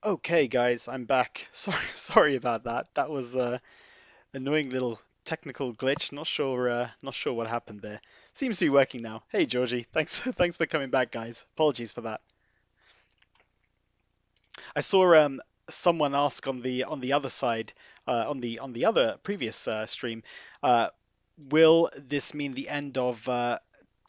Okay, guys, I'm back. Sorry about that. That was a annoying little technical glitch. Not sure what happened there. Seems to be working now. Hey, Georgie, thanks, thanks for coming back, guys. Apologies for that. I saw someone ask on the other side, on the other previous stream, uh, will this mean the end of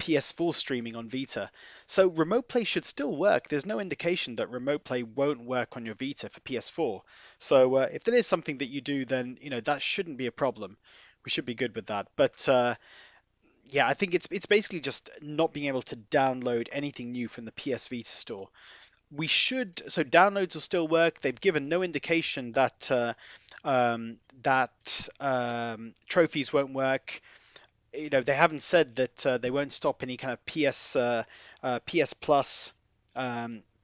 PS4 streaming on Vita? So remote play should still work. There's no indication that remote play won't work on your Vita for PS4. So if that is something that you do, then that shouldn't be a problem. We should be good with that. But yeah, I think it's basically just not being able to download anything new from the PS Vita store. We should, so downloads will still work. They've given no indication that trophies won't work. They haven't said that they won't stop any kind of PS Plus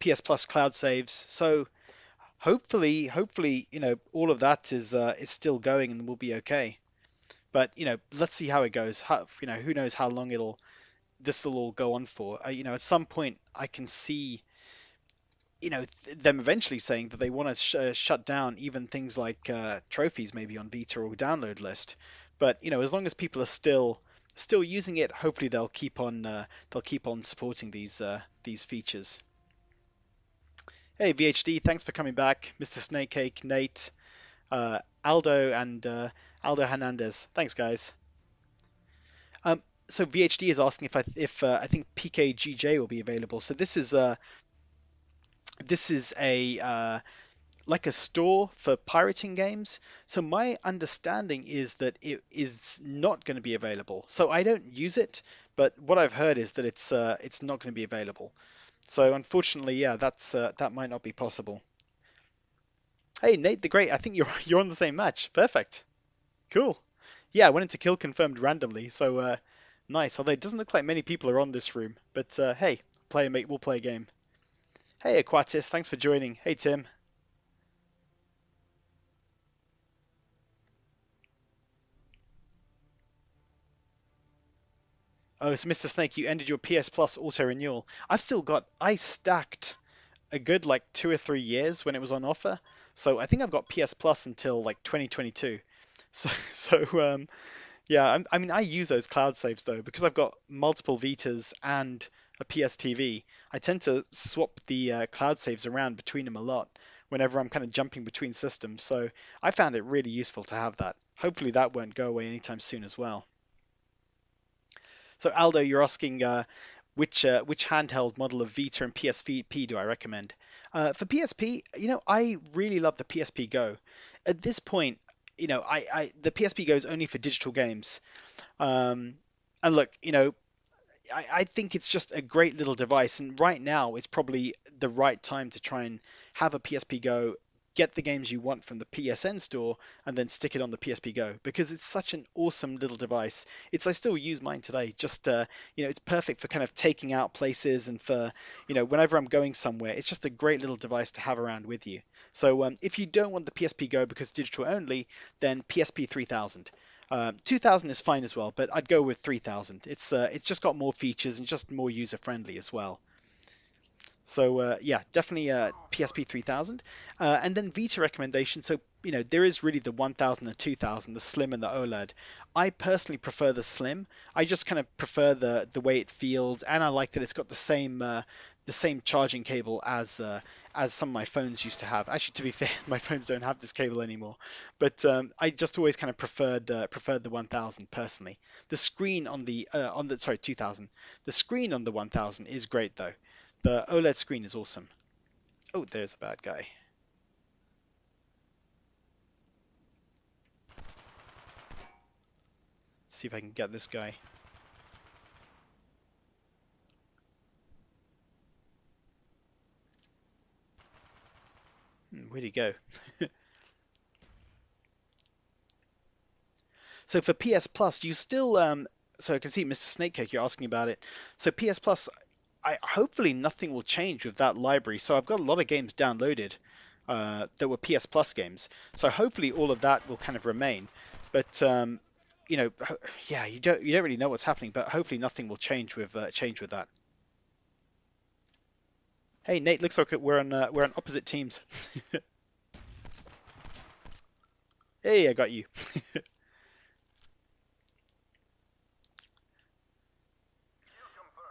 PS Plus cloud saves. So hopefully, all of that is still going and we'll be okay. But let's see how it goes. Who knows how long this will all go on for. At some point I can see them eventually saying that they want to shut down even things like trophies maybe on Vita or download list. But as long as people are still using it, hopefully they'll keep on supporting these features. Hey VHD, thanks for coming back, Mr. Snakecake, Nate, Aldo, and Aldo Hernandez. Thanks, guys. So VHD is asking if I think PKGJ will be available. So this is a like a store for pirating games. So my understanding is that it is not going to be available. So I don't use it, but what I've heard is that it's not going to be available. So unfortunately, yeah, that might not be possible. Hey, Nate the Great, I think you're on the same match. Perfect. Cool. Yeah, I went into kill confirmed randomly, so nice. Although it doesn't look like many people are on this room, but hey, play a mate, we'll play a game. Hey Aquatis, thanks for joining. Hey Tim. Oh, so Mr. Snake, you ended your PS Plus auto renewal. I stacked a good like 2 or 3 years when it was on offer. So I think I've got PS Plus until like 2022. So yeah, I mean I use those cloud saves though because I've got multiple Vitas and a PS TV. I tend to swap the cloud saves around between them a lot whenever I'm kind of jumping between systems. So I found it really useful to have that. Hopefully that won't go away anytime soon as well. So Aldo, you're asking which handheld model of Vita and PSVP do I recommend? For PSP, I really love the PSP Go. At this point, the PSP Go is only for digital games. Um, and look, I think it's just a great little device, and right now it's probably the right time to try and have a PSP Go, get the games you want from the PSN store, and then stick it on the PSP Go because it's such an awesome little device. I still use mine today. Just it's perfect for kind of taking out places and for whenever I'm going somewhere. It's just a great little device to have around with you. So if you don't want the PSP Go because digital only, then PSP 3000. 2000 is fine as well, but I'd go with 3000. It's just got more features and just more user friendly as well. So yeah, definitely PSP 3000. And then Vita recommendation. So there is really the 1000 and 2000, the Slim and the OLED. I personally prefer the Slim. I just kind of prefer the way it feels, and I like that it's got the same charging cable as some of my phones used to have. Actually, to be fair, my phones don't have this cable anymore. But I just always kind of preferred the 1000 personally. The screen on the sorry 2000. The screen on the 1000 is great though. The OLED screen is awesome. Oh, there's a bad guy. Let's see if I can get this guy. Where'd he go? So for PS Plus, you still so I can see Mr. Snakecake, you're asking about it. So PS Plus, I hopefully nothing will change with that library. So I've got a lot of games downloaded that were PS Plus games. So hopefully all of that will kind of remain. But yeah, you don't really know what's happening, but hopefully nothing will change with that. Hey Nate, looks like we're on opposite teams. Hey, I got you.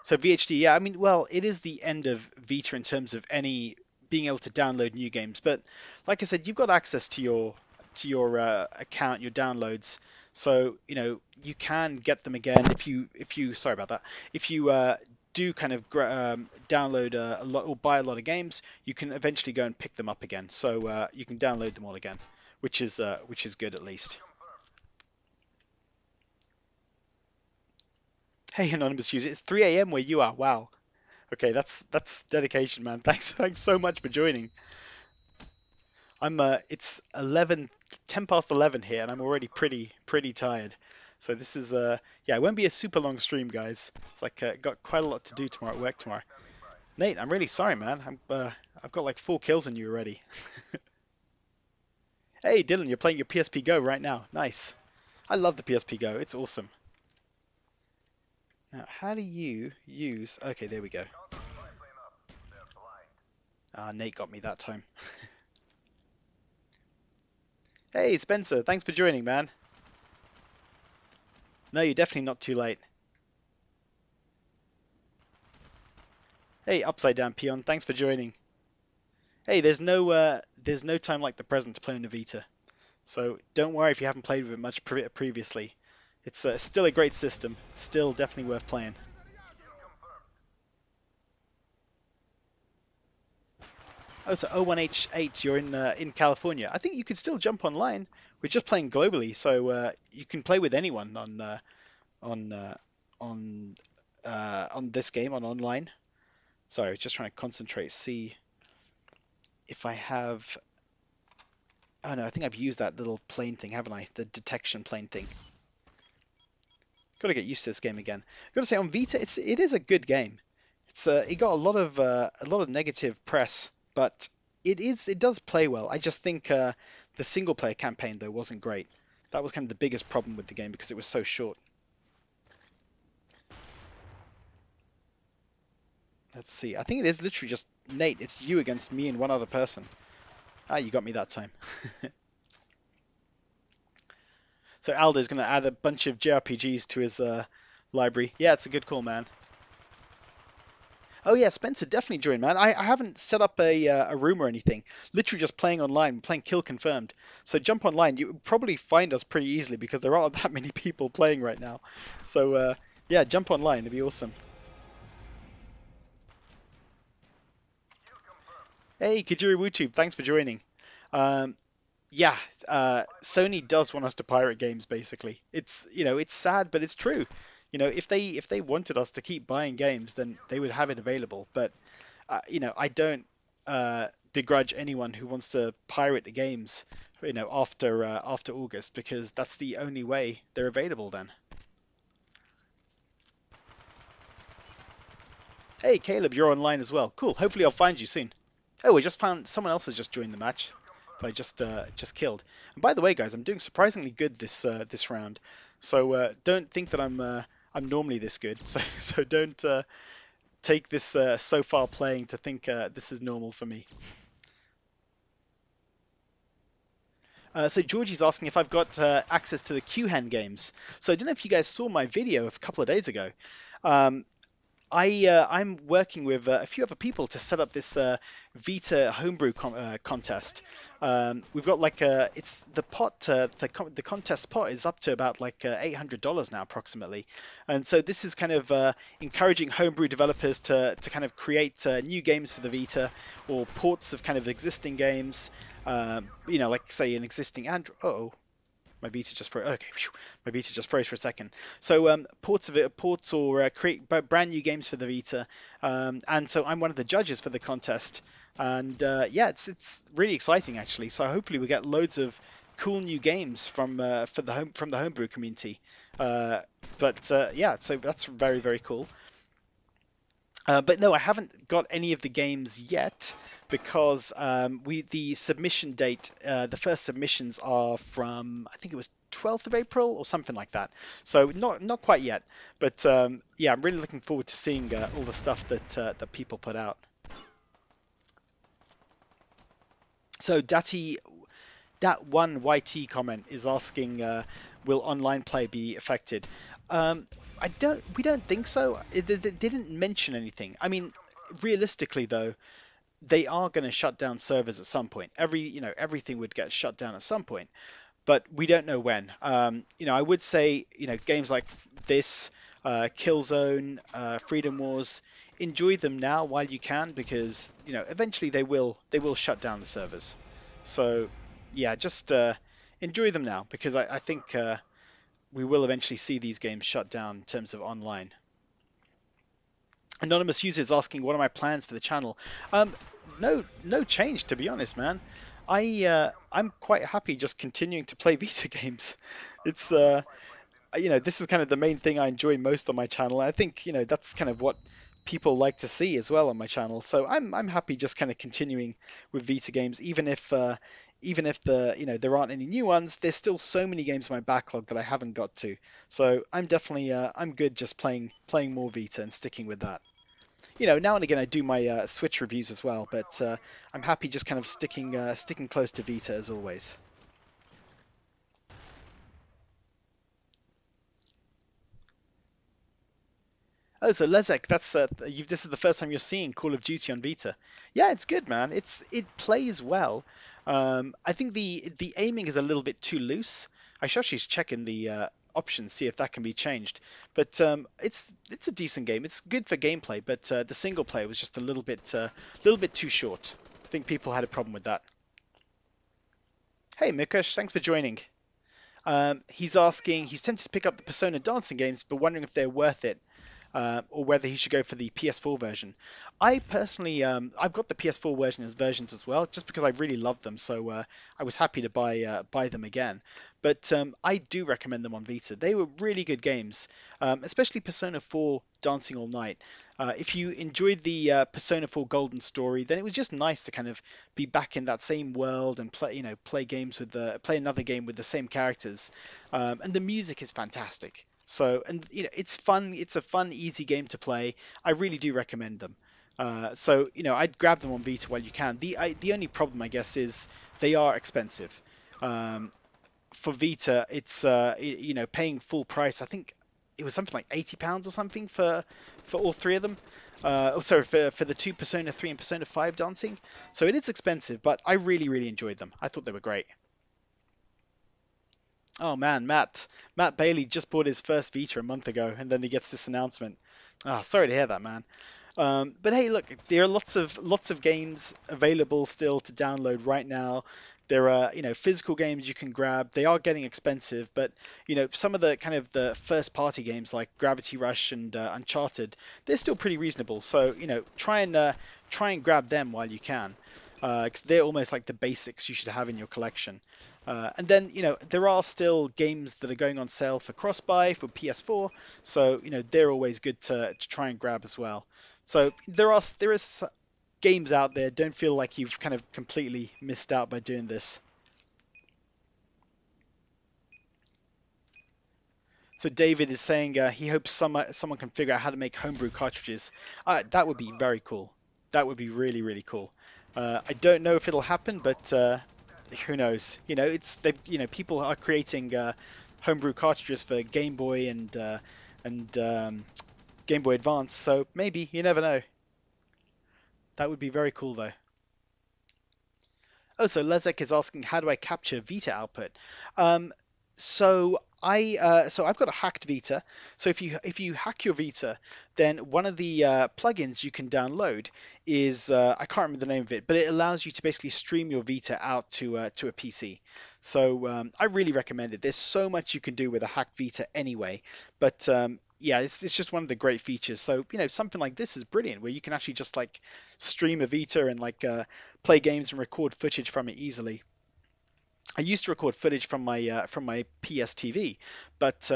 So VHD, yeah, I mean, well, it is the end of Vita in terms of any being able to download new games. But like I said, you've got access to your account, your downloads. So you can get them again if you sorry about that. If you do kind of download a lot or buy a lot of games, you can eventually go and pick them up again. So you can download them all again, which is good at least. Hey, anonymous user, it's 3 a.m. where you are. Wow. Okay, that's dedication, man. Thanks so much for joining. I'm it's 11, 10 past 11 here, and I'm already pretty tired. So this is yeah, it won't be a super long stream, guys. It's like got quite a lot to do tomorrow at work tomorrow. Nate, I'm really sorry, man. I've got like 4 kills on you already. Hey, Dylan, you're playing your PSP Go right now. Nice. I love the PSP Go. It's awesome. Now, how do you use? Okay, there we go. Ah, Nate got me that time. Hey, Spencer, thanks for joining, man. No, you're definitely not too late. Hey, Upside Down Peon, thanks for joining. Hey, there's no time like the present to play on the Vita. So don't worry if you haven't played with it much previously. It's still a great system, still definitely worth playing. Oh, so 01H8, you're in California. I think you could still jump online. We're just playing globally, so you can play with anyone on on on this game on online. Sorry, I was just trying to concentrate, see if I have. Oh no, I think I've used that little plane thing, haven't I? The detection plane thing. Got to get used to this game again. Got to say on Vita, it is a good game. It got a lot of negative press, but it does play well. I just think the single player campaign though wasn't great. That was kind of the biggest problem with the game because it was so short. Let's see. I think it is literally just Nate. It's you against me and one other person. Ah, you got me that time. So Aldo's going to add a bunch of JRPGs to his library. Yeah, it's a good call, man. Oh yeah, Spencer, definitely join, man. I haven't set up a room or anything. Literally just playing online, playing Kill Confirmed. So jump online. You probably find us pretty easily because there aren't that many people playing right now. So yeah, jump online. It'd be awesome. Hey, Kajiri WooTube, thanks for joining. Um, yeah, Sony does want us to pirate games, basically. It's sad, but it's true. If they wanted us to keep buying games, then they would have it available. But I don't begrudge anyone who wants to pirate the games, after August, because that's the only way they're available then. Hey, Caleb, you're online as well. Cool. Hopefully, I'll find you soon. Oh, we just found someone else has just joined the match. That I just killed. And by the way, guys, I'm doing surprisingly good this round. So don't think that I'm normally this good. So don't take this so far playing to think this is normal for me. So Georgie's asking if I've got access to the QHand games. So I don't know if you guys saw my video a couple of days ago. Um, I'm working with a few other people to set up this Vita homebrew contest. We've got like it's the pot the contest pot is up to about like $800 now approximately, and so this is kind of encouraging homebrew developers to kind of create new games for the Vita or ports of kind of existing games. Like say an existing Android. Oh, my Vita just froze. Okay, my Vita just froze for a second. So ports or create brand new games for the Vita, and so I'm one of the judges for the contest. And yeah, it's really exciting actually. So hopefully we get loads of cool new games from the homebrew community. Yeah, so that's very cool. But no, I haven't got any of the games yet because the submission date, the first submissions are from I think it was 12th of April or something like that. So not quite yet, but yeah, I'm really looking forward to seeing all the stuff that people put out. So that one YT comment is asking, will online play be affected? Um, we don't think so. It didn't mention anything. I mean, realistically though, they are going to shut down servers at some point. Everything would get shut down at some point, but we don't know when. I would say, games like this, Killzone, Freedom Wars, enjoy them now while you can, because eventually they will shut down the servers. So yeah, just enjoy them now, because I think we will eventually see these games shut down in terms of online. Anonymous user is asking, what are my plans for the channel? Um, no change, to be honest, man. I'm quite happy just continuing to play Vita games. It's this is kind of the main thing I enjoy most on my channel. I think that's kind of what people like to see as well on my channel. So I'm happy just kind of continuing with Vita games, even if there aren't any new ones. There's still so many games in my backlog that I haven't got to. So I'm definitely I'm good just playing more Vita and sticking with that. Now and again I do my Switch reviews as well, but I'm happy just kind of sticking close to Vita as always. Oh, so Lezek, this is the first time you're seeing Call of Duty on Vita. Yeah, it's good, man. It plays well. I think the aiming is a little bit too loose. I should actually check in the options, see if that can be changed. But it's a decent game. It's good for gameplay, but the single player was just a little bit too short. I think people had a problem with that. Hey, Mikush, thanks for joining. He's tempted to pick up the Persona dancing games, but wondering if they're worth it, or whether he should go for the PS4 version. I personally, I've got the PS4 versions as well, just because I really love them. So I was happy to buy them again. But I do recommend them on Vita. They were really good games, especially Persona 4 Dancing All Night. If you enjoyed the Persona 4 Golden Story, then it was just nice to kind of be back in that same world and play another game with the same characters. And the music is fantastic. So, and it's fun. It's a fun, easy game to play. I really do recommend them. So, I'd grab them on Vita while you can. The only problem, I guess, is they are expensive. Um, for Vita, it's paying full price. I think it was something like £80 or something for all three of them. Oh, sorry, for the two Persona 3 and Persona 5 dancing. So it is expensive, but I really, really enjoyed them. I thought they were great. Oh man, Matt Bailey just bought his first Vita a month ago, and then he gets this announcement. Ah, sorry to hear that, man. But hey, look, there are lots of games available still to download right now. There are, physical games you can grab. They are getting expensive, but some of the kind of the first party games like Gravity Rush and Uncharted, they're still pretty reasonable. So, try and grab them while you can, because they're almost like the basics you should have in your collection. And then, there are still games that are going on sale for Crossbar for PS4, so they're always good to try and grab as well. So there is games out there. Don't feel like you've kind of completely missed out by doing this. So David is saying he hopes someone can figure out how to make homebrew cartridges. That would be very cool. That would be really, really cool. I don't know if it'll happen, but who knows? People are creating homebrew cartridges for Game Boy and Game Boy Advance, so maybe you never know. That would be very cool though. Oh, so Lezek is asking, how do I capture Vita output? Um, so I've got a hacked Vita. So if you hack your Vita, then one of the plugins you can download is I can't remember the name of it, but it allows you to basically stream your Vita out to a PC. So I really recommend it. There's so much you can do with a hacked Vita anyway, but yeah, it's just one of the great features. So something like this is brilliant, where you can actually just like stream a Vita and like play games and record footage from it easily. I used to record footage from my PS TV, but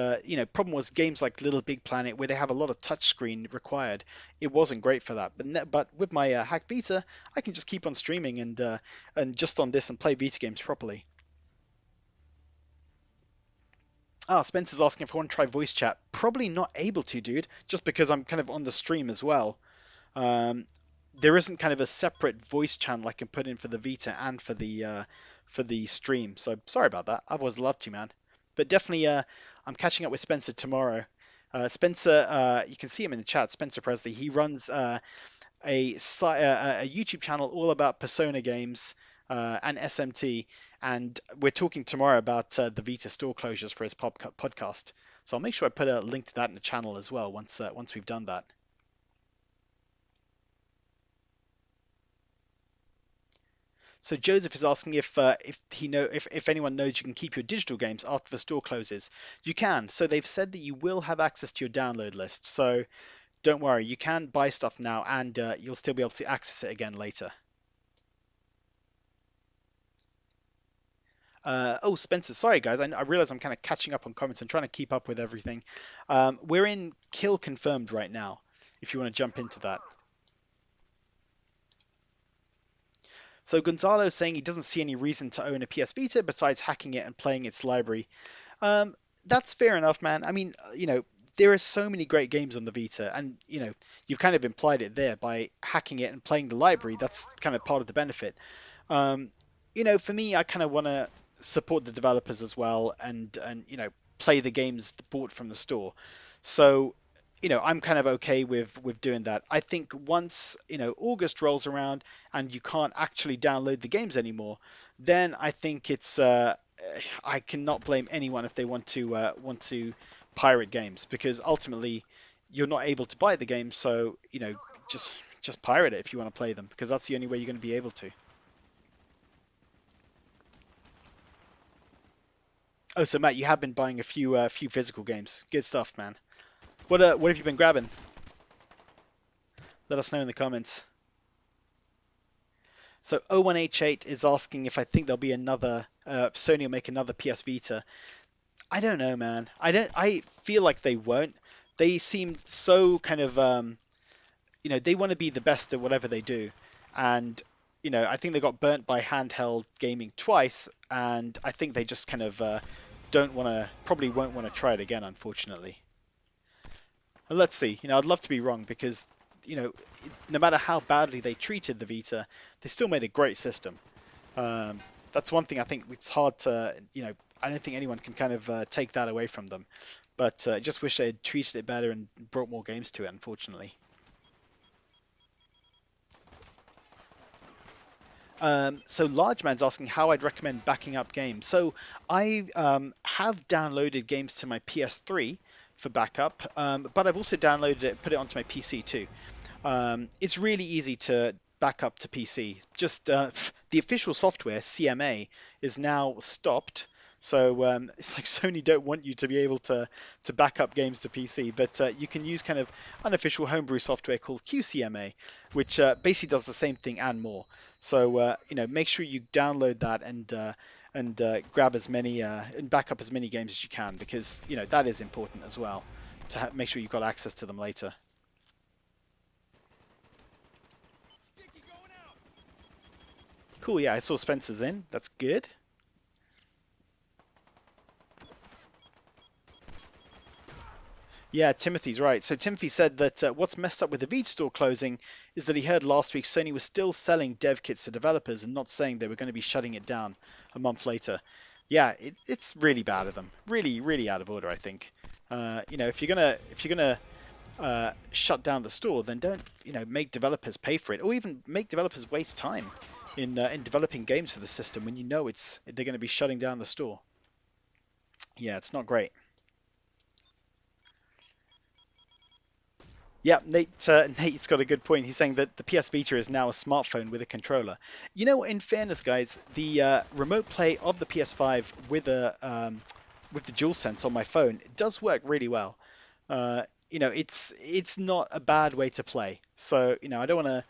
problem was games like Little Big Planet, where they have a lot of touchscreen required. It wasn't great for that. But with my Hack Vita, I can just keep on streaming and just on this and play Vita games properly. Ah, Spencer's asking if I want to try voice chat. Probably not able to, dude, just because I'm kind of on the stream as well. Um, there isn't kind of a separate voice channel I can put in for the Vita and for the stream. So sorry about that. I've always loved you, man. But definitely, I'm catching up with Spencer tomorrow. Spencer, you can see him in the chat. Spencer Presley. He runs a YouTube channel all about Persona games and SMT, and we're talking tomorrow about the Vita store closures for his podcast. So I'll make sure I put a link to that in the channel as well once we've done that. So Joseph is asking if anyone knows you can keep your digital games after the store closes. You can. So they've said that you will have access to your download list. So don't worry, you can buy stuff now, and you'll still be able to access it again later. Oh, Spencer, sorry guys, I realize I'm kind of catching up on comments and trying to keep up with everything. We're in kill confirmed right now, if you want to jump into that. So Gonzalo is saying he doesn't see any reason to own a PS Vita besides hacking it and playing its library. Um, that's fair enough, man. I mean, there are so many great games on the Vita, and you've kind of implied it there by hacking it and playing the library. That's kind of part of the benefit. Um, for me, I kind of want to support the developers as well, and play the games bought from the store. So, I'm kind of okay with doing that. I think once August rolls around and you can't actually download the games anymore, then I think it's I cannot blame anyone if they want to pirate games, because ultimately you're not able to buy the game, so just just pirate it if you want to play them, because that's the only way you're going to be able to. Oh, so Matt, you have been buying a few physical games. Good stuff, man. What have you been grabbing? Let us know in the comments. So 01H8 is asking if I think there'll be another Sony will make another PS Vita. I don't know, man. I feel like they won't. They seem so kind of they want to be the best at whatever they do, and I think they got burnt by handheld gaming twice, and I think they just kind of don't want to, probably won't want to try it again, unfortunately. And let's see. I'd love to be wrong, because no matter how badly they treated the Vita, they still made a great system. That's one thing I think it's hard to, I don't think anyone can kind of take that away from them. But I just wish they had treated it better and brought more games to it, unfortunately. So Large Man's asking how I'd recommend backing up games. So I have downloaded games to my PS3 for backup, but I've also downloaded it, put it onto my PC too. It's really easy to back up to PC. Just the official software, CMA, is now stopped. So it's like Sony don't want you to be able to back up games to PC, but you can use kind of unofficial homebrew software called QCMA, which basically does the same thing and more. So make sure you download that and grab as many and back up as many games as you can, because that is important as well to make sure you've got access to them later. Cool, yeah, I saw Spencer's in. That's good. Yeah, Timothy's right. So Timothy said that what's messed up with the Vita store closing is that he heard last week Sony was still selling dev kits to developers and not saying they were going to be shutting it down a month later. Yeah, it's really bad of them. Really, really out of order, I think. If you're gonna shut down the store, then don't make developers pay for it, or even make developers waste time in developing games for the system when they're going to be shutting down the store. Yeah, it's not great. Yeah, Nate's got a good point. He's saying that the PS Vita is now a smartphone with a controller. In fairness, guys, the remote play of the PS5 with the DualSense on my phone, it does work really well. It's not a bad way to play. So I don't want to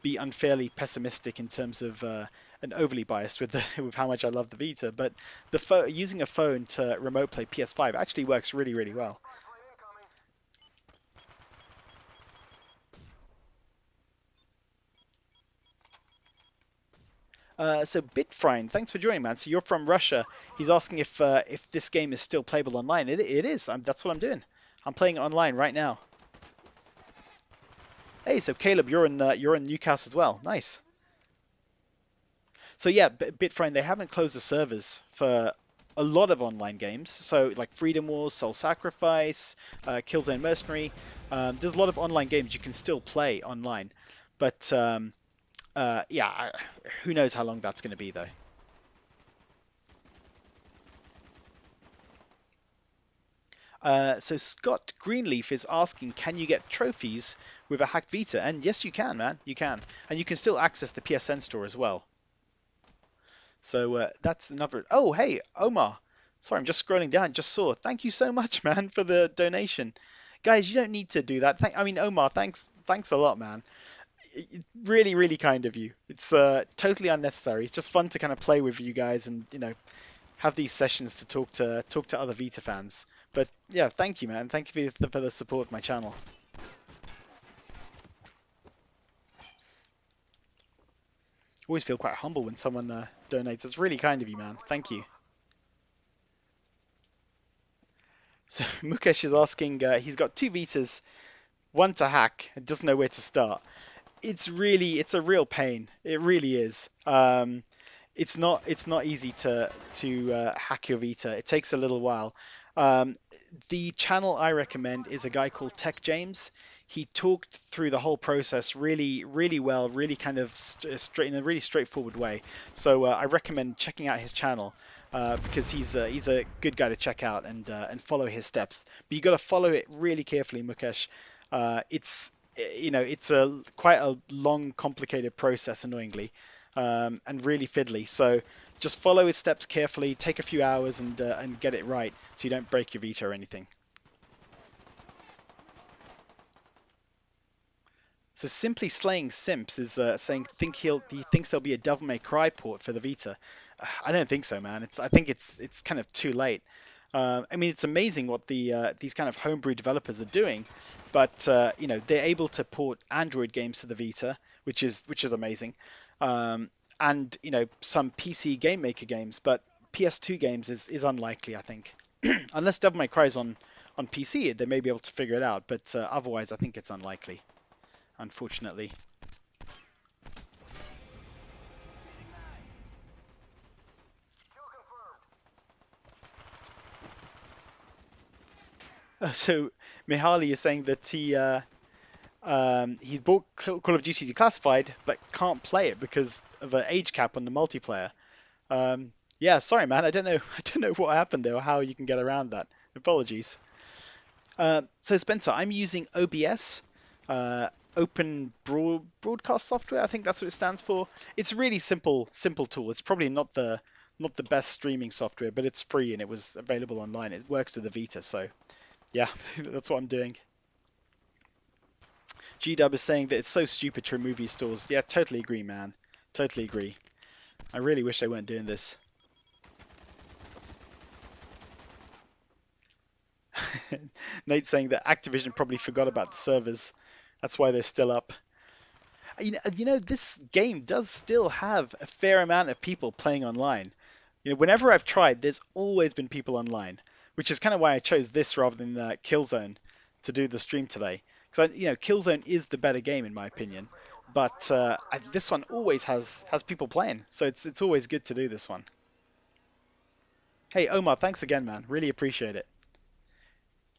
be unfairly pessimistic in terms of and overly biased with with how much I love the Vita, but using a phone to remote play PS5 actually works really, really well. So Bitfrine, thanks for joining, man. So you're from Russia. He's asking if this game is still playable online. It is. That's what I'm doing. I'm playing it online right now. Hey, so Caleb, you're in Newcastle as well. Nice. So yeah, Bitfriend, they haven't closed the servers for a lot of online games. So like Freedom Wars, Soul Sacrifice, Killzone Mercenary. There's a lot of online games you can still play online, but yeah, who knows how long that's going to be though. So Scott Greenleaf is asking, can you get trophies with a Hack Vita? And yes, you can, man. You can, and you can still access the PSN store as well. So that's another. Oh, hey, Omar. Sorry, I'm just scrolling down. Just saw. Thank you so much, man, for the donation. Guys, you don't need to do that. I mean, Omar, thanks a lot, man. Really, really kind of you. It's totally unnecessary. It's just fun to kind of play with you guys and have these sessions to talk to other Vita fans. But yeah, thank you, man. Thank you for the support of my channel. Always feel quite humble when someone donates. It's really kind of you, man. Thank you. So Mukesh is asking, he's got two Vitas, one to hack, and doesn't know where to start. It's a real pain. It really is. It's not easy to hack your Vita. It takes a little while. Um, the channel I recommend is a guy called Tech James. He talked through the whole process really, really well, really kind of straight in a really straightforward way. So I recommend checking out his channel because he's a good guy to check out and follow his steps. But you got to follow it really carefully, Mukesh. It's it's a quite a long, complicated process, annoyingly, and really fiddly. So just follow his steps carefully, take a few hours, and get it right, so you don't break your Vita or anything. So simply slaying simps is saying he thinks there'll be a Devil May Cry port for the Vita. I don't think so, man. I think it's kind of too late. I mean, it's amazing what these kind of homebrew developers are doing, but they're able to port Android games to the Vita, which is amazing, and some PC game maker games, but PS2 games is unlikely, I think, unless Devil May Cry is on PC, they may be able to figure it out, but otherwise, I think it's unlikely, unfortunately. So Mihaly is saying that he bought Call of Duty Declassified, but can't play it because of an age cap on the multiplayer. Yeah, sorry, man. I don't know. I don't know what happened there or how you can get around that. Apologies. So Spencer, I'm using OBS, Open Broadcast Software. I think that's what it stands for. It's a really simple tool. It's probably not the best streaming software, but it's free and it was available online. It works with the Vita, so yeah, that's what I'm doing. GW is saying that it's so stupid to remove these stores. Yeah, totally agree, man. Totally agree. I really wish they weren't doing this. Nate saying that Activision probably forgot about the servers. That's why they're still up. This game does still have a fair amount of people playing online. Whenever I've tried, there's always been people online, which is kind of why I chose this rather than Killzone to do the stream today. Because Killzone is the better game in my opinion, but this one always has people playing, so it's always good to do this one. Hey Omar, thanks again, man. Really appreciate it.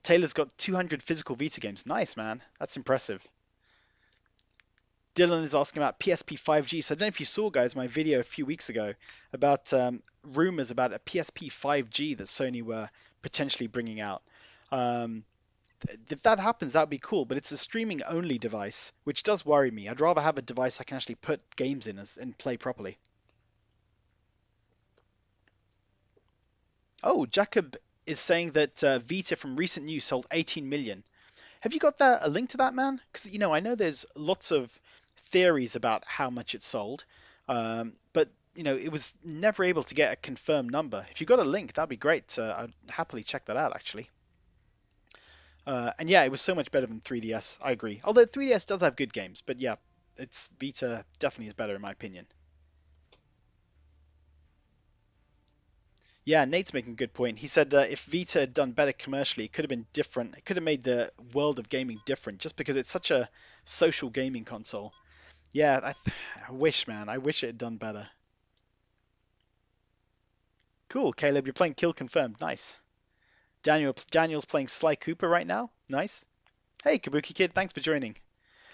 Taylor's got 200 physical Vita games. Nice, man. That's impressive. Dylan is asking about PSP 5G. So I don't know if you saw, guys, my video a few weeks ago about rumors about a PSP 5G that Sony were potentially bringing out. Um, if that happens, that'd be cool. But it's a streaming only device, which does worry me. I'd rather have a device I can actually put games in and play properly. Oh, Jacob is saying that Vita from recent news sold 18 million. Have you got a link to that, man? Because I know there's lots of theories about how much it sold, but it was never able to get a confirmed number. If you got a link, that'd be great. I'd happily check that out, actually. And yeah, it was so much better than 3DS. I agree. Although 3DS does have good games, but yeah, it's Vita definitely is better in my opinion. Yeah, Nate's making a good point. He said if Vita had done better commercially, it could have been different. It could have made the world of gaming different, just because it's such a social gaming console. Yeah, I wish, man. I wish it had done better. Cool, Caleb. You're playing Kill Confirmed. Nice. Daniel's playing Sly Cooper right now. Nice. Hey, Kabuki Kid. Thanks for joining.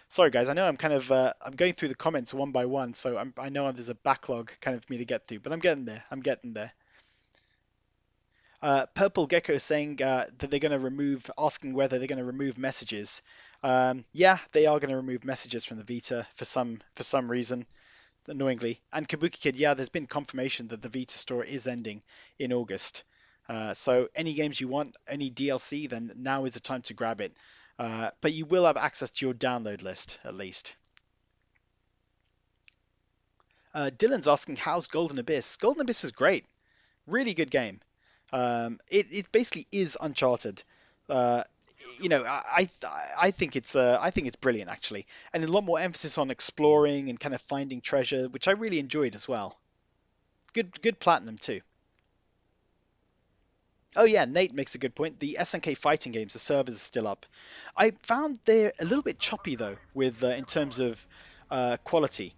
Sorry, guys. I know I'm kind of I'm going through the comments one by one, so I know there's a backlog kind of for me to get through, but I'm getting there. I'm getting there. Purple Gecko saying that they're going to remove, asking whether they're going to remove messages. Yeah, they are going to remove messages from the Vita for some reason, annoyingly. And Kabuki Kid, yeah, there's been confirmation that the Vita store is ending in August. So any games you want, any DLC, then now is the time to grab it. But you will have access to your download list at least. Dylan's asking, how's Golden Abyss? Golden Abyss is great. Really good game. It basically is Uncharted. Uh, I think it's brilliant actually, and a lot more emphasis on exploring and kind of finding treasure, which I really enjoyed as well. Good platinum too. Oh yeah, Nate makes a good point. The SNK fighting games, the servers are still up. I found they're a little bit choppy though, with in terms of quality.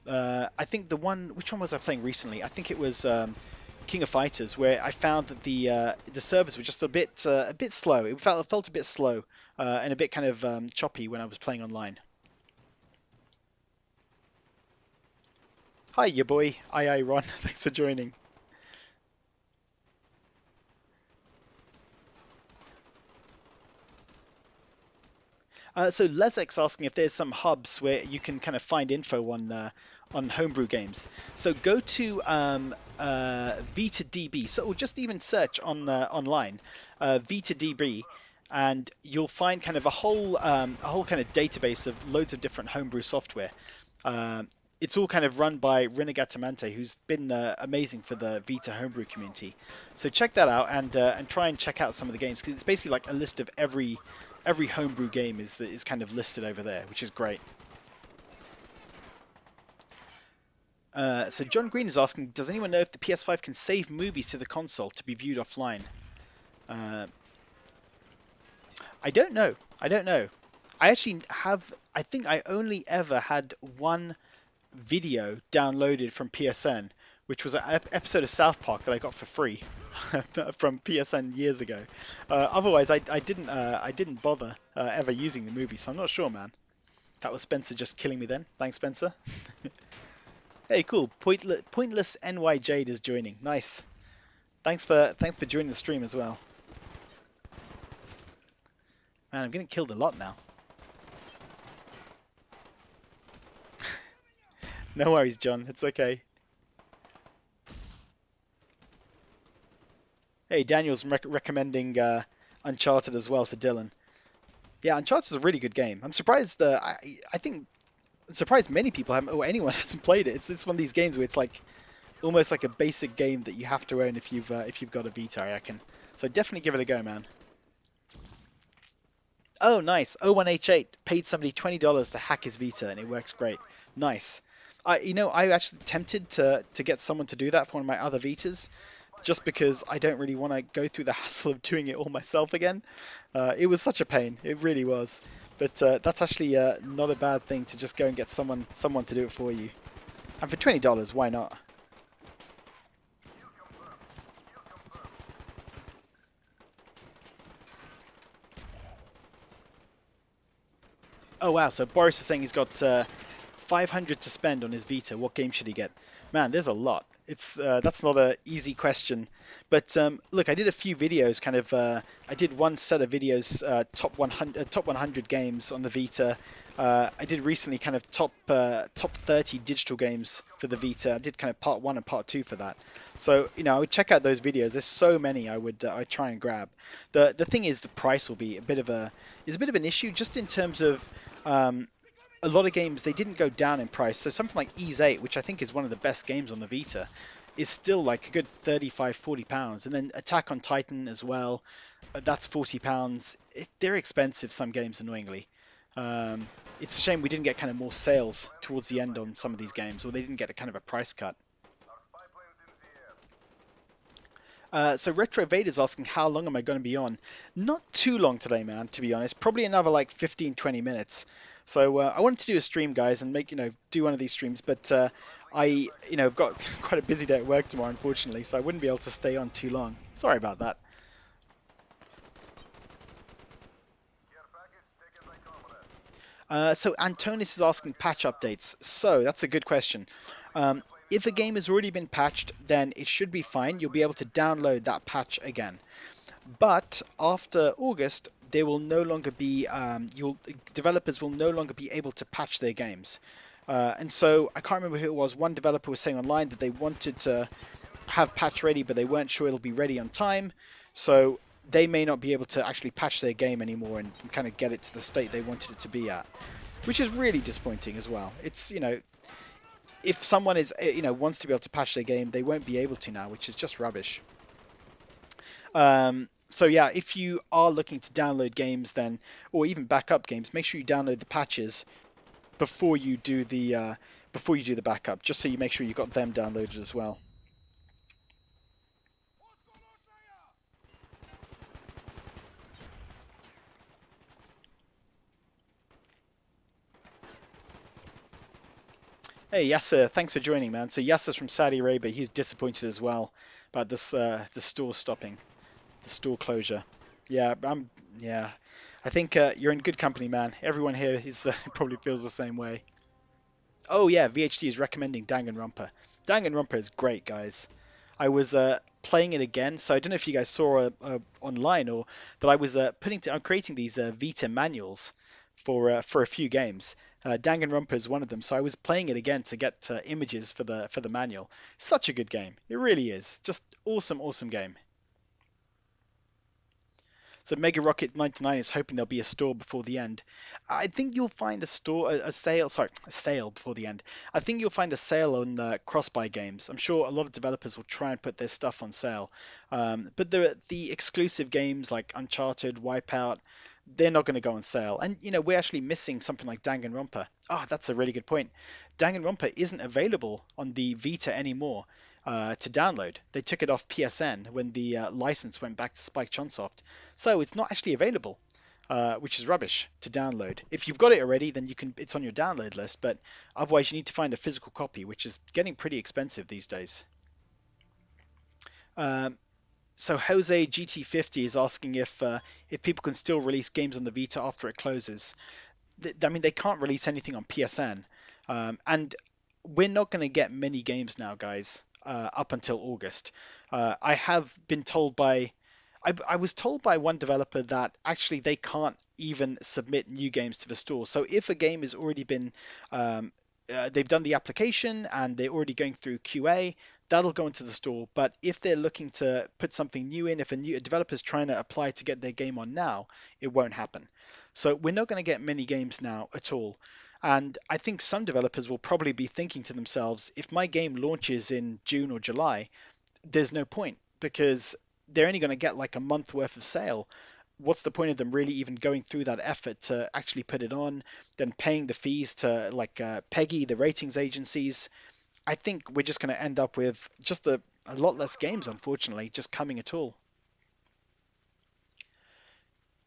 I think which one was I playing recently? I think it was King of Fighters, where I found that the servers were just a bit slow. It felt a bit slow and a bit kind of choppy when I was playing online. Hi, your boy, I Ron. Thanks for joining. So Lesex's asking if there's some hubs where you can kind of find info on homebrew games. So go to VitaDB. So or just even search on online VitaDB, and you'll find kind of a whole kind of database of loads of different homebrew software. It's all kind of run by Renegatamante, who's been amazing for the Vita homebrew community. So check that out and try and check out some of the games because it's basically like a list of every homebrew game is kind of listed over there, which is great. So John Green is asking, does anyone know if the PS5 can save movies to the console to be viewed offline? Uh, I don't know. I don't know. I actually have. I think I only ever had one video downloaded from PSN, which was an episode of South Park that I got for free from PSN years ago. Otherwise, I didn't bother ever using the movie, so I'm not sure, man. That was Spencer just killing me then. Thanks, Spencer. Hey, cool. Pointless NY Jade is joining. Nice. Thanks for joining the stream as well. Man, I'm getting killed a lot now. No worries, John. It's okay. Hey, Daniel's recommending Uncharted as well to Dylan. Yeah, Uncharted is a really good game. I'm surprised. I think I'm surprised many people haven't, or anyone hasn't played it. It's one of these games where it's like almost like a basic game that you have to own if you've got a Vita, I reckon. So definitely give it a go, man. Oh, nice. 01H8 paid somebody $20 to hack his Vita, and it works great. Nice. I actually tempted to get someone to do that for one of my other Vitas, just because I don't really want to go through the hassle of doing it all myself again. It was such a pain. It really was. But that's actually not a bad thing to just go and get someone to do it for you. And for $20, why not? Oh wow, so Boris is saying he's got 500 to spend on his Vita. What game should he get? Man, there's a lot. It's that's not an easy question, but look, I did a few videos. I did one set of videos, top 100 games on the Vita. I did recently kind of top 30 digital games for the Vita. I did kind of part one and part two for that. So I would check out those videos. There's so many I'd try and grab. The thing is the price will be a bit of an issue just in terms of a lot of games, they didn't go down in price. So something like Ease 8, which I think is one of the best games on the Vita, is still like a good 35, 40 pounds. And then Attack on Titan as well, that's 40 pounds. They're expensive, some games, annoyingly. It's a shame we didn't get kind of more sales towards the end on some of these games, or they didn't get a kind of a price cut. So Retro Vader's asking how long am I going to be on? Not too long today, man, to be honest. Probably another like 15, 20 minutes. So I wanted to do a stream, guys, and make, do one of these streams, but I've got quite a busy day at work tomorrow, unfortunately, so I wouldn't be able to stay on too long. Sorry about that. So Antonis is asking patch updates. So that's a good question. If a game has already been patched, then it should be fine. You'll be able to download that patch again. But after August, they will no longer be developers will no longer be able to patch their games. And so I can't remember who it was. One developer was saying online that they wanted to have patch ready, but they weren't sure it'll be ready on time. So they may not be able to actually patch their game anymore and kind of get it to the state they wanted it to be at, which is really disappointing as well. It's, if someone is, wants to be able to patch their game, they won't be able to now, which is just rubbish. So yeah, if you are looking to download games then, or even backup games, make sure you download the patches before you do the backup, just so you make sure you've got them downloaded as well. Hey Yasser, thanks for joining, man. So Yasser's from Saudi Arabia. He's disappointed as well about this the store stopping, the store closure. Yeah, yeah. I think you're in good company, man. Everyone here is probably feels the same way. Oh yeah, VHD is recommending Danganronpa. Danganronpa is great, guys. I was playing it again, so I don't know if you guys saw online or that I was I'm creating these Vita manuals for a few games. Danganronpa is one of them, so I was playing it again to get images for the manual. Such a good game, it really is. Just awesome, awesome game. So Mega Rocket 99 is hoping there'll be a store before the end. I think you'll find a store, a sale, sorry, a sale before the end. I think you'll find a sale on Crossbar games. I'm sure a lot of developers will try and put their stuff on sale. But the exclusive games like Uncharted, Wipeout, they're not going to go on sale. And we're actually missing something like Danganronpa. Ah, that's a really good point. Danganronpa isn't available on the Vita anymore to download. They took it off PSN when the license went back to Spike Chunsoft. So it's not actually available, which is rubbish to download. If you've got it already, then it's on your download list, but otherwise you need to find a physical copy, which is getting pretty expensive these days. So Jose GT50 is asking if people can still release games on the Vita after it closes. I mean, they can't release anything on PSN, and we're not going to get many games now, guys, up until August. I have been told I was told by one developer that actually they can't even submit new games to the store. So if a game has already been, they've done the application and they're already going through QA, that'll go into the store. But if they're looking to put something new in, if a developer's trying to apply to get their game on now, it won't happen. So we're not going to get many games now at all. And I think some developers will probably be thinking to themselves, if my game launches in June or July, there's no point because they're only going to get like a month worth of sale. What's the point of them really even going through that effort to actually put it on, then paying the fees to like Peggy, the ratings agencies? I think we're just going to end up with just a lot less games, unfortunately, just coming at all.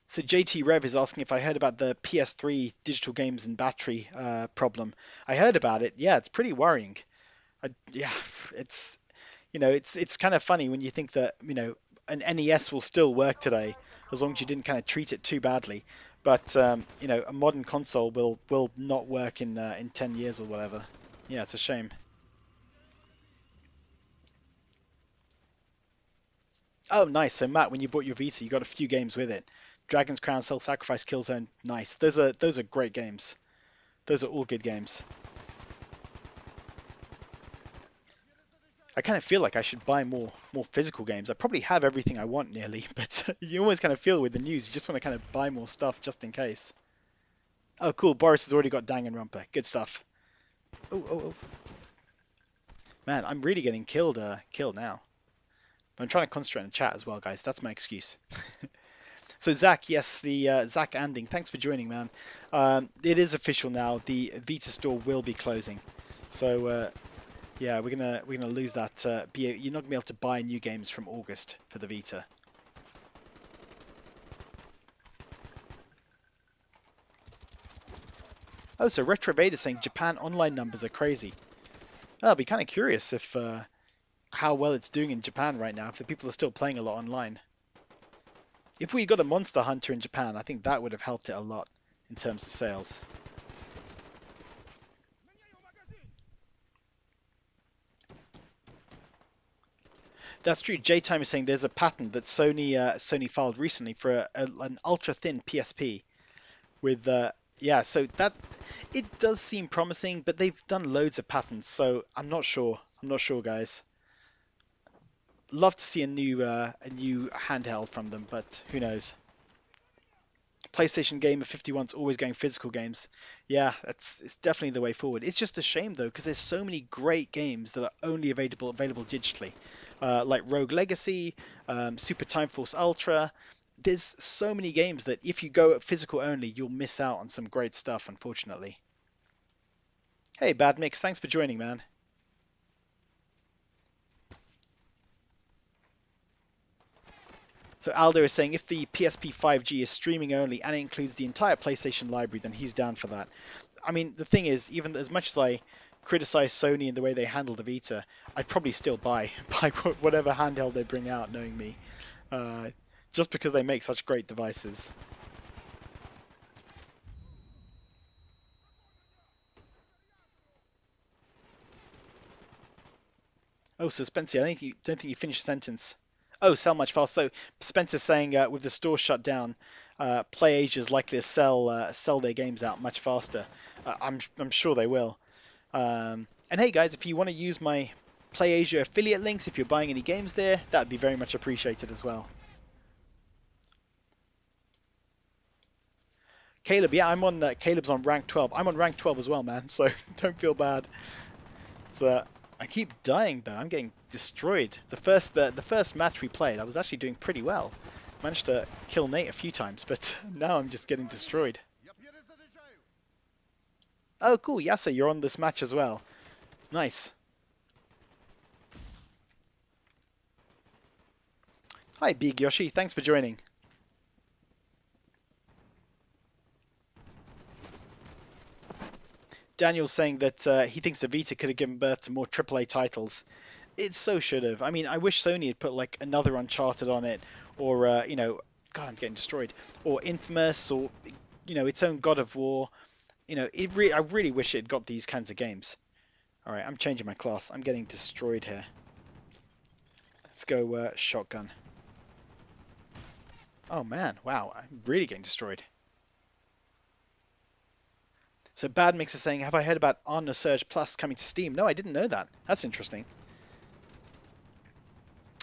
So JT Rev is asking if I heard about the PS3 digital games and battery problem. I heard about it. Yeah, it's pretty worrying. Yeah, it's it's kind of funny when you think that an NES will still work today as long as you didn't kind of treat it too badly. But a modern console will not work in 10 years or whatever. Yeah, it's a shame. Oh, nice. So Matt, when you bought your Vita, you got a few games with it. Dragon's Crown, Soul Sacrifice, Killzone. Nice. Those are great games. Those are all good games. I kind of feel like I should buy more physical games. I probably have everything I want nearly, but you always kind of feel with the news, you just want to kind of buy more stuff just in case. Oh, cool. Boris has already got Danganronpa. Good stuff. Oh, oh, oh. Man, I'm really getting killed now. I'm trying to concentrate on chat as well, guys. That's my excuse. So Zach, yes, the Zach Anding, thanks for joining, man. It is official now. The Vita store will be closing. So Yeah, we're gonna lose that. You're not gonna be able to buy new games from August for the Vita. Oh, so Retrovade is saying Japan online numbers are crazy. I'll be kind of curious if how well it's doing in Japan right now, if the people are still playing a lot online. If we got a Monster Hunter in Japan, I think that would have helped it a lot in terms of sales. That's true. J-Time is saying there's a patent that Sony filed recently for an ultra thin PSP with yeah. So that it does seem promising, but they've done loads of patents, so I'm not sure. I'm not sure, guys. Love to see a new handheld from them, but who knows? PlayStation Gamer 51's always going physical games. Yeah, it's definitely the way forward. It's just a shame though, because there's so many great games that are only available digitally, like Rogue Legacy, Super Time Force Ultra. There's so many games that if you go physical only, you'll miss out on some great stuff, unfortunately. Hey, Bad Mix, thanks for joining, man. So Aldo is saying if the PSP 5G is streaming only and it includes the entire PlayStation library, then he's down for that. I mean, the thing is, even as much as I criticize Sony in the way they handle the Vita, I'd probably still buy whatever handheld they bring out, knowing me, uh, just because they make such great devices. Oh, so Spencer, don't think you finished the sentence. Oh, sell much faster. So Spencer's saying with the store shut down, PlayAsia is likely to sell their games out much faster. I'm sure they will. And hey guys, if you want to use my PlayAsia affiliate links, if you're buying any games there, that'd be very much appreciated as well. Caleb, yeah, Caleb's on rank 12. I'm on rank 12 as well, man. So don't feel bad. So I keep dying though. I'm getting destroyed. The first match we played, I was actually doing pretty well. Managed to kill Nate a few times, but now I'm just getting destroyed. Oh, cool, Yasa, you're on this match as well. Nice. Hi, Big Yoshi. Thanks for joining. Daniel's saying that he thinks the Vita could have given birth to more AAA titles. It so should have. I mean, I wish Sony had put like another Uncharted on it, or God, I'm getting destroyed, or Infamous, or its own God of War. I really wish it had got these kinds of games. All right, I'm changing my class. I'm getting destroyed here. Let's go shotgun. Oh man, wow, I'm really getting destroyed. So Bad Mix is saying, have I heard about Honor Surge Plus coming to Steam? No, I didn't know that. That's interesting.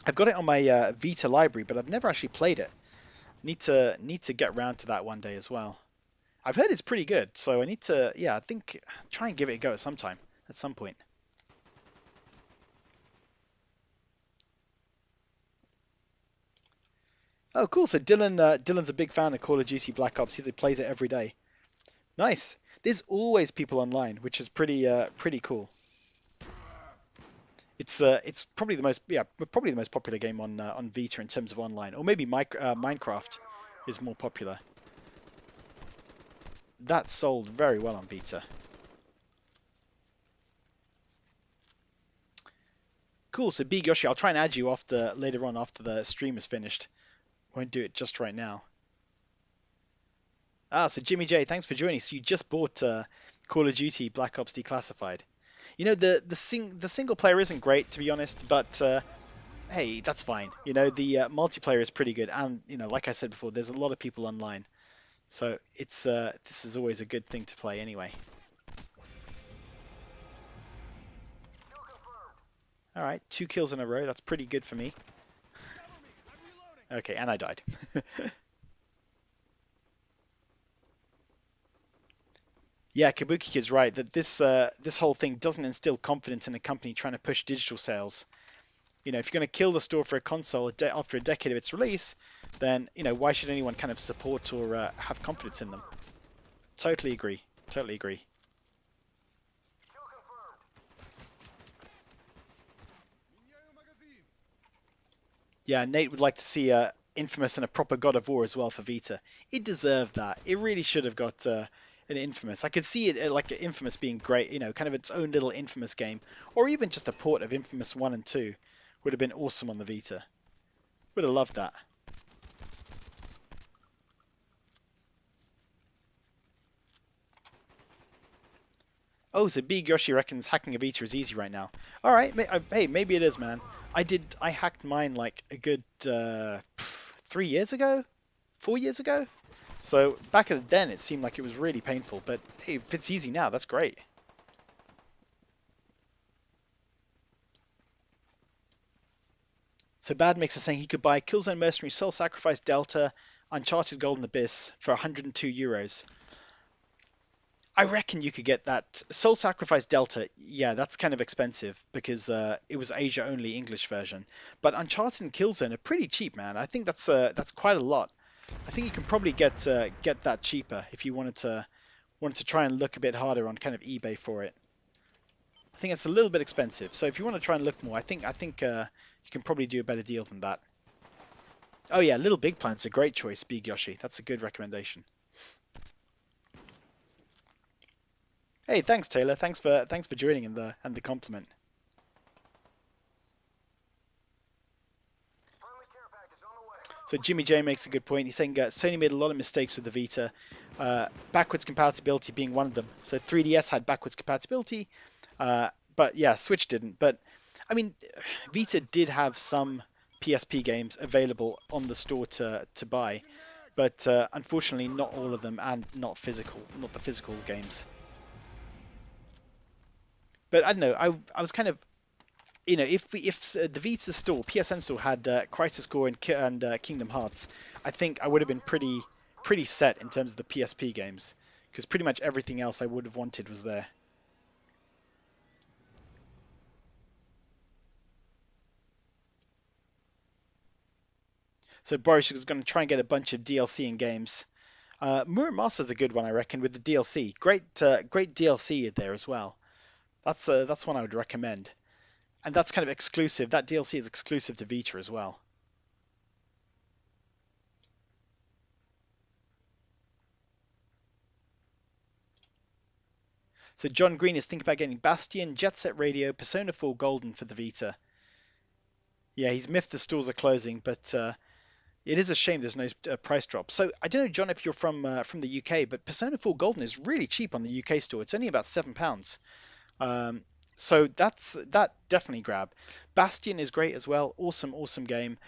I've got it on my Vita library, but I've never actually played it. Need to get around to that one day as well. I've heard it's pretty good, so I need to, yeah, I think try and give it a go at some point. Oh, cool. So Dylan's a big fan of Call of Duty Black Ops. He plays it every day. Nice. There's always people online, which is pretty cool. It's probably probably the most popular game on Vita in terms of online, or maybe Minecraft is more popular. That sold very well on Vita. Cool. So Big Yoshi, I'll try and add you later on after the stream is finished. Won't do it just right now. Ah, so Jimmy J, thanks for joining. So you just bought Call of Duty Black Ops Declassified. The single player isn't great to be honest, but hey, that's fine. The multiplayer is pretty good, and like I said before, there's a lot of people online, so it's this is always a good thing to play anyway. All right, 2 kills in a row. That's pretty good for me. Okay, and I died. Yeah, Kabuki Kid's right that this whole thing doesn't instill confidence in a company trying to push digital sales. If you're going to kill the store for a console after a decade of its release, then why should anyone kind of support or have confidence in them? Totally agree. Totally agree. Yeah, Nate would like to see Infamous and a proper God of War as well for Vita. It deserved that. It really should have got an Infamous. I could see it like Infamous being great, kind of its own little Infamous game, or even just a port of Infamous 1 and 2 would have been awesome on the Vita. Would have loved that. Oh, so Big Yoshi reckons hacking a Vita is easy right now. All right, hey, maybe it is, man. I hacked mine like a good 3 years ago, 4 years ago. So back then, it seemed like it was really painful. But hey, if it's easy now, that's great. So Bad Mix is saying he could buy Killzone Mercenary, Soul Sacrifice Delta, Uncharted Golden Abyss for 102 euros. I reckon you could get that Soul Sacrifice Delta. Yeah, that's kind of expensive because it was Asia only English version. But Uncharted and Killzone are pretty cheap, man. I think that's quite a lot. I think you can probably get that cheaper if you wanted to try and look a bit harder on kind of eBay for it. I think it's a little bit expensive. So if you want to try and look more, I think you can probably do a better deal than that. Oh yeah, Little Big Planet's a great choice, Big Yoshi. That's a good recommendation. Hey, thanks Taylor. Thanks for joining and the compliment. So Jimmy J makes a good point. He's saying Sony made a lot of mistakes with the Vita, backwards compatibility being one of them. So 3DS had backwards compatibility, but yeah, Switch didn't. But I mean, Vita did have some PSP games available on the store to buy, but unfortunately not all of them, and not the physical games. But I don't know. I was kind of, if the Vita store, PSN store had Crisis Core and Kingdom Hearts, I think I would have been pretty set in terms of the PSP games, because pretty much everything else I would have wanted was there. So Boris is going to try and get a bunch of DLC and games. Mirror Master's a good one, I reckon, with the DLC. Great DLC there as well. That's one I would recommend. And that's kind of exclusive. That DLC is exclusive to Vita as well. So John Green is thinking about getting Bastion, Jet Set Radio, Persona 4 Golden for the Vita. Yeah, he's miffed the stores are closing, but it is a shame there's no price drop. So I don't know, John, if you're from the UK, but Persona 4 Golden is really cheap on the UK store. It's only about £7. So that definitely grab. Bastion is great as well. Awesome game.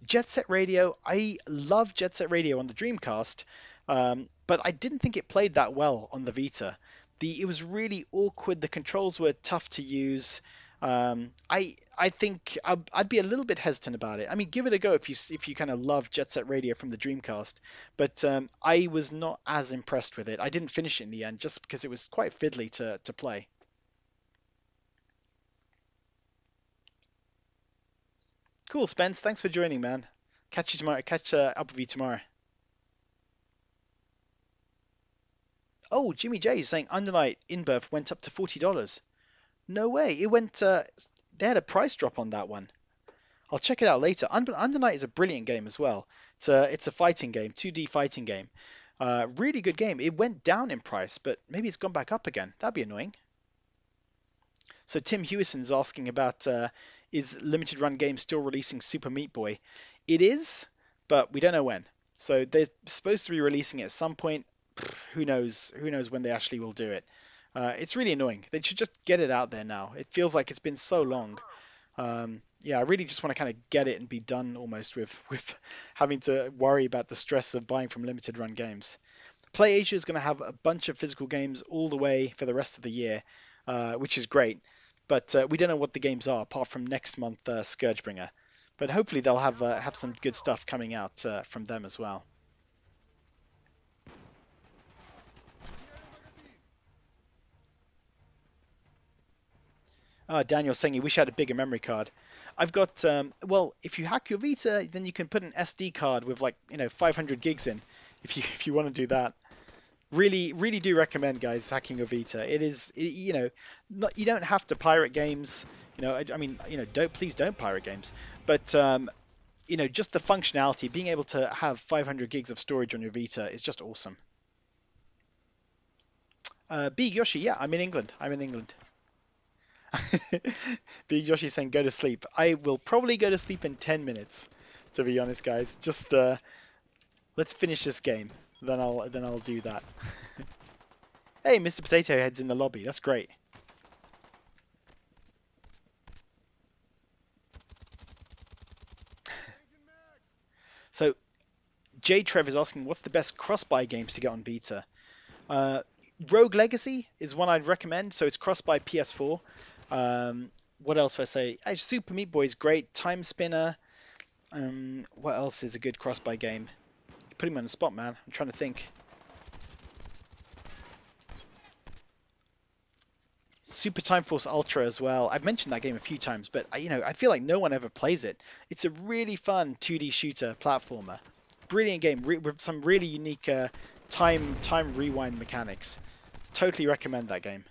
Jet Set Radio. I love Jet Set Radio on the Dreamcast, but I didn't think it played that well on the Vita. It was really awkward. The controls were tough to use. I think I'd be a little bit hesitant about it. I mean, give it a go if you kind of love Jet Set Radio from the Dreamcast. But I was not as impressed with it. I didn't finish it in the end just because it was quite fiddly to play. Cool, Spence. Thanks for joining, man. Catch you tomorrow. Catch up with you tomorrow. Oh, Jimmy J is saying Undernight Inbirth went up to $40. No way. It went. They had a price drop on that one. I'll check it out later. Undernight is a brilliant game as well. It's a fighting game, 2D fighting game. Really good game. It went down in price, but maybe it's gone back up again. That'd be annoying. So Tim Hewison's asking about is Limited Run Games still releasing Super Meat Boy? It is, but we don't know when. So they're supposed to be releasing it at some point. Who knows? Who knows when they actually will do it? It's really annoying. They should just get it out there now. It feels like it's been so long. Yeah, I really just want to kind of get it and be done almost with having to worry about the stress of buying from Limited Run Games. PlayAsia is going to have a bunch of physical games all the way for the rest of the year, which is great. But we don't know what the games are apart from next month, Scourgebringer. But hopefully they'll have some good stuff coming out from them as well. Daniel saying he wish I had a bigger memory card. I've got well, if you hack your Vita, then you can put an SD card with like 500 gigs in, if you want to do that. Really do recommend, guys, hacking your Vita. It is, you don't have to pirate games. I mean, please don't pirate games. But just the functionality, being able to have 500 gigs of storage on your Vita is just awesome. Big Yoshi, yeah, I'm in England. I'm in England. Big Yoshi saying go to sleep. I will probably go to sleep in 10 minutes, to be honest, guys. Just let's finish this game. Then I'll do that. Hey, Mr. Potato Head's in the lobby. That's great. So J Trev is asking, what's the best cross-buy games to get on Vita? Uh, Rogue Legacy is one I'd recommend. So it's cross-buy PS4. What else would I say? Super Meat Boy is great. Time Spinner. What else is a good cross-buy game? You're putting me on the spot, man. I'm trying to think. Super Time Force Ultra as well. I've mentioned that game a few times, but I feel like no one ever plays it. It's a really fun 2D shooter platformer. Brilliant game with some really unique time rewind mechanics. Totally recommend that game.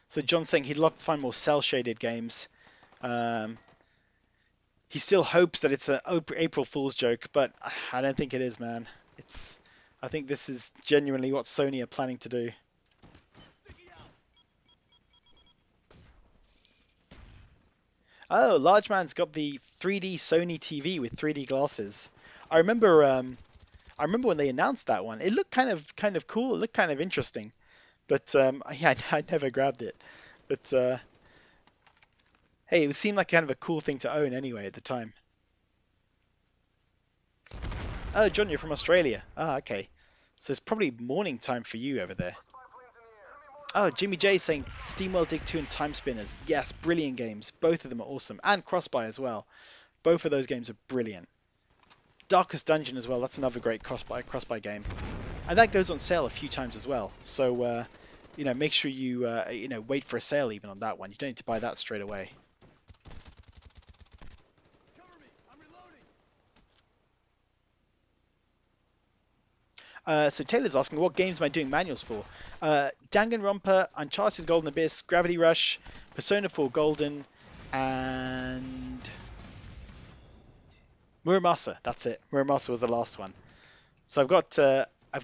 So John's saying he'd love to find more cel-shaded games. Um, he still hopes that it's an April Fool's joke, but I don't think it is, man. I think this is genuinely what Sony are planning to do. Oh, Large Man's got the 3D Sony TV with 3D glasses. I remember when they announced that one. It looked kind of cool. It looked kind of interesting, but yeah, I never grabbed it. But hey, it seemed like kind of a cool thing to own anyway at the time. Oh, John, you're from Australia. Ah, okay. So it's probably morning time for you over there. Oh, Jimmy J saying SteamWorld Dig 2 and Time Spinners. Yes, brilliant games. Both of them are awesome. And Crossbuy as well. Both of those games are brilliant. Darkest Dungeon as well. That's another great crossbuy game. And that goes on sale a few times as well. So, make sure you, wait for a sale even on that one. You don't need to buy that straight away. So Taylor's asking, what games am I doing manuals for? Danganronpa, Uncharted Golden Abyss, Gravity Rush, Persona 4 Golden, and Muramasa. That's it. Muramasa was the last one. So I've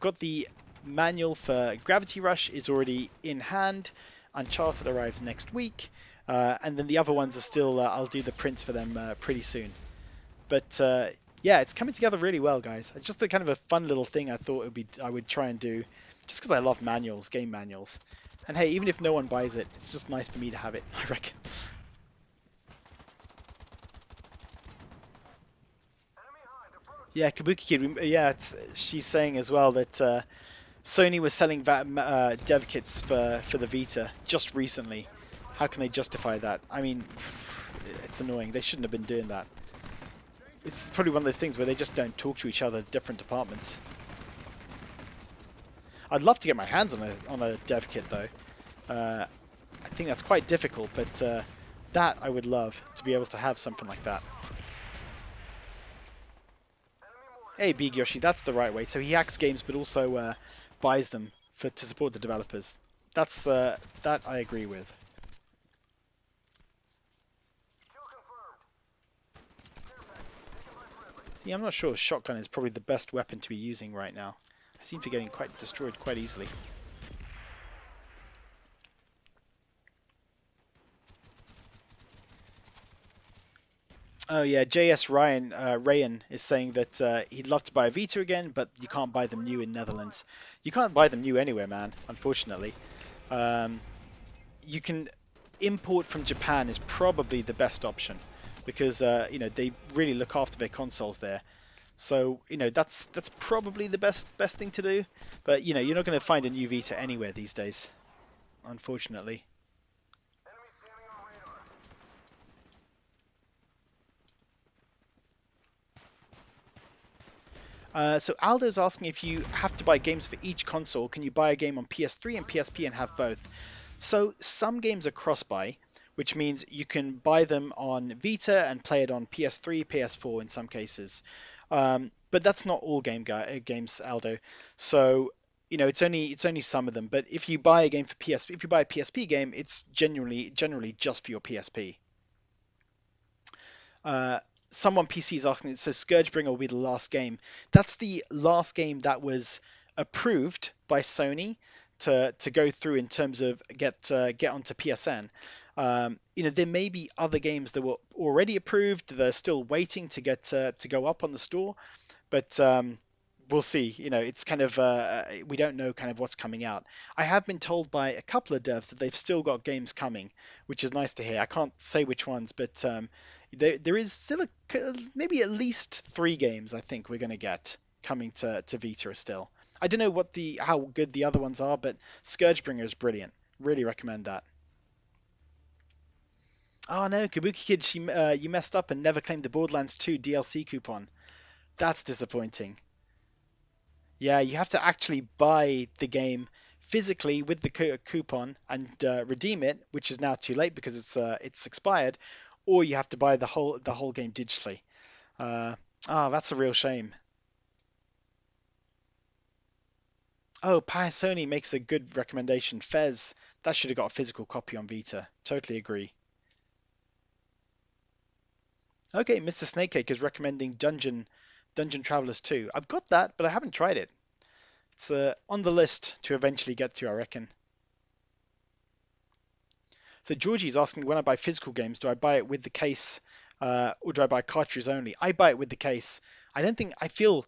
got the manual for Gravity Rush is already in hand. Uncharted arrives next week, and then the other ones are still. I'll do the prints for them pretty soon. But yeah, it's coming together really well, guys. It's just a kind of a fun little thing I thought I would try and do, just because I love manuals, game manuals. And hey, even if no one buys it, it's just nice for me to have it, I reckon. Yeah, Kabuki Kid. Yeah, she's saying as well that Sony was selling dev kits for the Vita just recently. How can they justify that? I mean, it's annoying. They shouldn't have been doing that. It's probably one of those things where they just don't talk to each other, different departments. I'd love to get my hands on a dev kit though. I think that's quite difficult, but that I would love to be able to have something like that. Hey, Big Yoshi, that's the right way. So he hacks games, but also buys them to support the developers. That's that I agree with. Yeah, I'm not sure. Shotgun is probably the best weapon to be using right now. I seem to be getting quite destroyed quite easily. Oh yeah, JS Rayan is saying that he'd love to buy a Vita again, but you can't buy them new in Netherlands. You can't buy them new anywhere, man, unfortunately. You can import from Japan is probably the best option because they really look after their consoles there. So that's probably the best thing to do. But you're not going to find a new Vita anywhere these days, unfortunately. So Aldo's asking if you have to buy games for each console, can you buy a game on PS3 and PSP and have both? So some games are cross-buy, which means you can buy them on Vita and play it on PS3, PS4 in some cases. But that's not all games, Aldo. So it's only some of them. But if you buy a game for PSP, if you buy a PSP game, it's generally just for your PSP. Uh, Someone PC is asking, so Scourgebringer will be the last game. That's the last game that was approved by Sony to go through in terms of get onto PSN. There may be other games that were already approved. They're still waiting to go up on the store, but we'll see. It's kind of we don't know kind of what's coming out. I have been told by a couple of devs that they've still got games coming, which is nice to hear. I can't say which ones, but there is still maybe at least 3 games I think we're going to get coming to Vita still. I don't know how good the other ones are, but Scourgebringer is brilliant. Really recommend that. Oh no, Kabuki Kid, you messed up and never claimed the Borderlands 2 DLC coupon. That's disappointing. Yeah, you have to actually buy the game physically with the coupon and redeem it, which is now too late because it's expired, or you have to buy the whole game digitally. Uh, that's a real shame. Oh, Sony makes a good recommendation. Fez, that should have got a physical copy on Vita. Totally agree. Okay, Mr. Snakecake is recommending Dungeon Travelers 2. I've got that, but I haven't tried it. It's on the list to eventually get to, I reckon. So Georgie's asking, when I buy physical games, do I buy it with the case, or do I buy cartridges only? I buy it with the case. I don't think I'd feel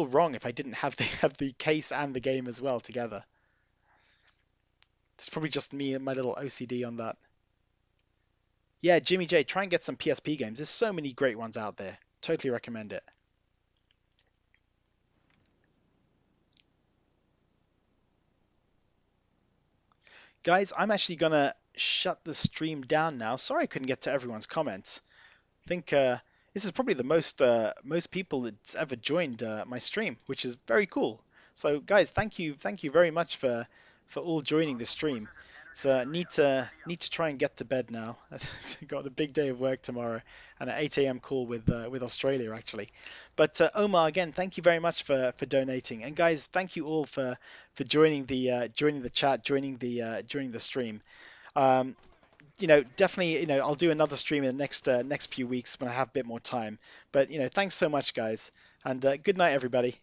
wrong if I didn't have the have the case and the game as well together. It's probably just me and my little OCD on that. Yeah, Jimmy J, try and get some PSP games. There's so many great ones out there. Totally recommend it. Guys, I'm actually gonna shut the stream down now. Sorry I couldn't get to everyone's comments. Think this is probably the most people that's ever joined my stream, which is very cool. So guys, thank you very much for all joining the stream. It's need to try and get to bed now. I've got a big day of work tomorrow and an 8 a.m. call with Australia actually. But Omar, again, thank you very much for donating. And guys, thank you all for joining the chat, joining the stream. Um, Definitely, I'll do another stream in the next few weeks when I have a bit more time. But thanks so much, guys, and good night, everybody.